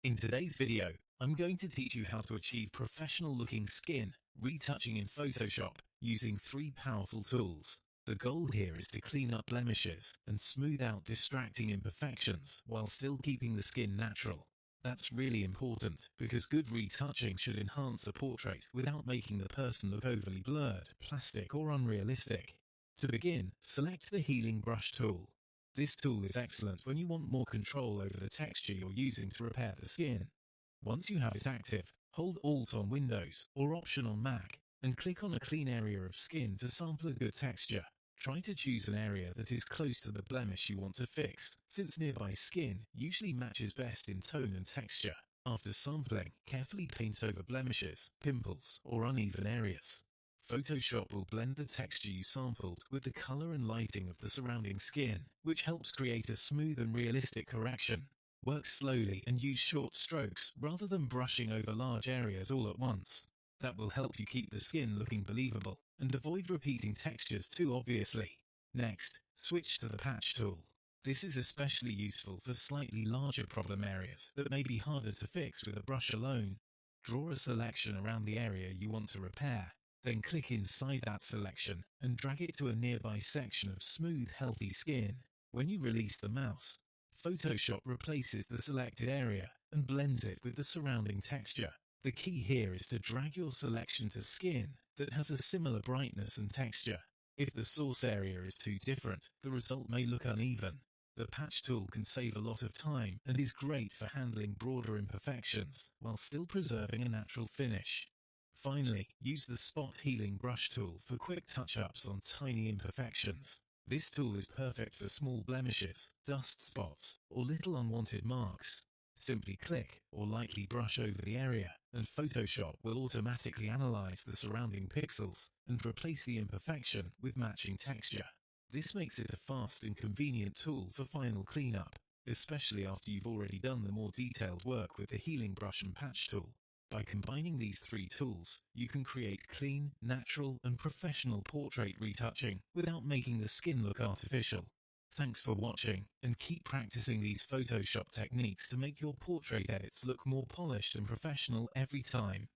In today's video, I'm going to teach you how to achieve professional looking skin retouching in Photoshop using 3 powerful tools. The goal here is to clean up blemishes and smooth out distracting imperfections while still keeping the skin natural. That's really important because good retouching should enhance a portrait without making the person look overly blurred, plastic or unrealistic. To begin, select the healing brush tool. This tool is excellent when you want more control over the texture you're using to repair the skin. Once you have it active, hold Alt on Windows or Option on Mac and click on a clean area of skin to sample a good texture. Try to choose an area that is close to the blemish you want to fix, since nearby skin usually matches best in tone and texture. After sampling, carefully paint over blemishes, pimples, or uneven areas. Photoshop will blend the texture you sampled with the color and lighting of the surrounding skin, which helps create a smooth and realistic correction. Work slowly and use short strokes rather than brushing over large areas all at once. That will help you keep the skin looking believable and avoid repeating textures too obviously. Next, switch to the patch tool. This is especially useful for slightly larger problem areas that may be harder to fix with a brush alone. Draw a selection around the area you want to repair. Then click inside that selection and drag it to a nearby section of smooth, healthy skin. When you release the mouse, Photoshop replaces the selected area and blends it with the surrounding texture. The key here is to drag your selection to skin that has a similar brightness and texture. If the source area is too different, the result may look uneven. The patch tool can save a lot of time and is great for handling broader imperfections while still preserving a natural finish. Finally, use the Spot Healing Brush tool for quick touch-ups on tiny imperfections. This tool is perfect for small blemishes, dust spots, or little unwanted marks. Simply click or lightly brush over the area, and Photoshop will automatically analyze the surrounding pixels and replace the imperfection with matching texture. This makes it a fast and convenient tool for final cleanup, especially after you've already done the more detailed work with the Healing Brush and Patch tool. By combining these 3 tools, you can create clean, natural, and professional portrait retouching without making the skin look artificial. Thanks for watching, and keep practicing these Photoshop techniques to make your portrait edits look more polished and professional every time.